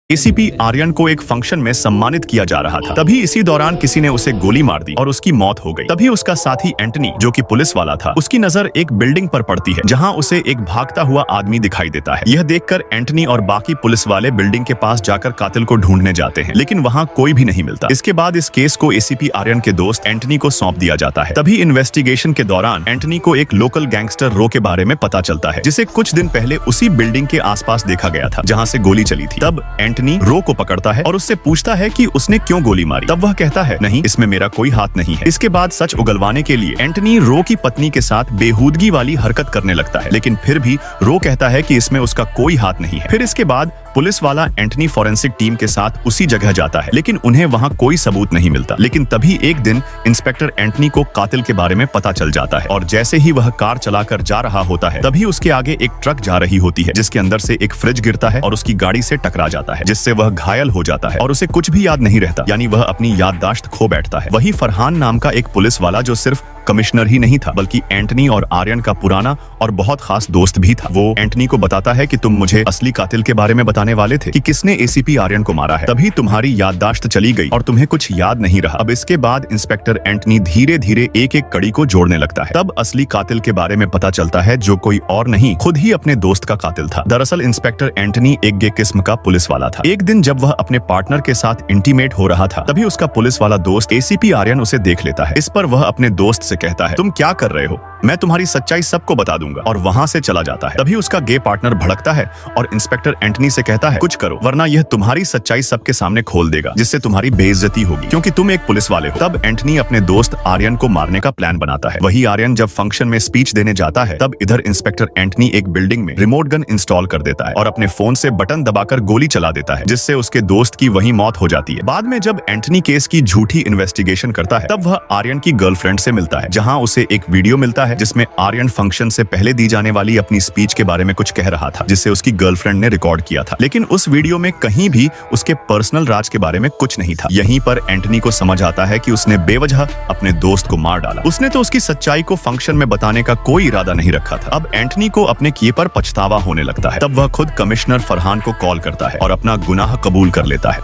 ACP Aryan को एक function में सम्मानित किया जा रहा था। तभी इसी दौरान किसी ने उसे गोली मार दी और उसकी मौत हो गई। तभी उसका साथी एंटनी, जो कि पुलिस वाला था, उसकी नजर एक बिल्डिंग पर पड़ती है जहां उसे एक भागता हुआ आदमी दिखाई देता है। यह देखकर एंटनी और बाकी पुलिस वाले बिल्डिंग के पास जाकर कातिल को ढूंढने जाते हैं, लेकिन वहां कोई भी नहीं मिलता। इसके बाद इस केस को एसीपी आर्यन के दोस्त एंटनी को सौंप दिया जाता है। तभी इन्वेस्टिगेशन के दौरान एंटनी को एक लोकल गैंगस्टर रो के बारे में पता चलता है, जिसे कुछ दिन पहले उसी बिल्डिंग के आसपास देखा गया था जहां से गोली चली थी। तब एंटनी रो को पकड़ता है और उससे पूछता है कि उसने क्यों गोली मारी। तब वह कहता है, नहीं, इसमें मेरा कोई हाथ नहीं है। इसके बाद सच उगलवाने के लिए एंटनी रो की पत्नी के साथ बेहूदगी वाली हरकत करने लगता है, लेकिन फिर भी रो कहता है कि इसमें उसका कोई हाथ नहीं है। फिर इसके बाद पुलिस वाला एंटनी फॉरेंसिक टीम के साथ उसी जगह जाता है, लेकिन उन्हें वहां कोई सबूत नहीं मिलता। लेकिन तभी एक दिन इंस्पेक्टर एंटनी को कातिल के बारे में पता चल जाता है और जैसे ही वह कार चलाकर जा रहा होता है, तभी उसके आगे एक ट्रक जा रही होती है, जिसके अंदर से एक फ्रिज गिरता है और उसकी गाड़ी से टकरा जाता है, जिससे वह घायल हो जाता है और उसे कुछ भी याद नहीं रहता, यानी वह अपनी याददाश्त खो बैठता है। वही फरहान नाम का एक पुलिस वाला, जो सिर्फ कमिश्नर ही नहीं था बल्कि एंटनी और आर्यन का पुराना और बहुत खास दोस्त भी था, वो एंटनी को बताता है कि तुम मुझे असली कातिल के बारे में बताने वाले थे कि किसने एसीपी आर्यन को मारा है। तभी तुम्हारी याददाश्त चली गई और तुम्हें कुछ याद नहीं रहा। अब इसके बाद इंस्पेक्टर एंटनी धीरे धीरे एक एक कड़ी को जोड़ने लगता है। तब असली कातिल के बारे में पता चलता है, जो कोई और नहीं, खुद ही अपने दोस्त का कातिल था। दरअसल इंस्पेक्टर एंटनी एक गे किस्म का पुलिस वाला था। एक दिन जब वह अपने पार्टनर के साथ इंटीमेट हो रहा था, तभी उसका पुलिस वाला दोस्त एसीपी आर्यन उसे देख लेता है। इस पर वह अपने दोस्त से कहता है, तुम क्या कर रहे हो, मैं तुम्हारी सच्चाई सबको बता दूंगा, और वहां से चला जाता है। तभी उसका गे पार्टनर भड़कता है और इंस्पेक्टर एंटनी से कहता है, कुछ करो वरना यह तुम्हारी सच्चाई सबके सामने खोल देगा, जिससे तुम्हारी बेइज्जती होगी, क्योंकि तुम एक पुलिस वाले हो। तब एंटनी अपने दोस्त आर्यन को मारने का प्लान बनाता है। वही आर्यन जब फंक्शन में स्पीच देने जाता है, तब इधर इंस्पेक्टर एंटनी एक बिल्डिंग में रिमोट गन इंस्टॉल कर देता है और अपने फोन से बटन दबाकर गोली चला देता है, जिससे उसके दोस्त की वही मौत हो जाती है। बाद में जब एंटनी केस की झूठी इन्वेस्टिगेशन करता है, तब वह आर्यन की गर्लफ्रेंड से मिलता है, जहां उसे एक वीडियो मिलता है जिसमें आर्यन फंक्शन से पहले दी जाने वाली अपनी स्पीच के बारे में कुछ कह रहा था, जिसे उसकी गर्लफ्रेंड ने रिकॉर्ड किया था। लेकिन उस वीडियो में कहीं भी उसके पर्सनल राज के बारे में कुछ नहीं था। यहीं पर एंटनी को समझ आता है कि उसने बेवजह अपने दोस्त को मार डाला। उसने तो उसकी सच्चाई को फंक्शन में बताने का कोई इरादा नहीं रखा था। अब एंटनी को अपने किए पर पछतावा होने लगता है। तब वह खुद कमिश्नर फरहान को कॉल करता है और अपना गुनाह कबूल कर लेता है।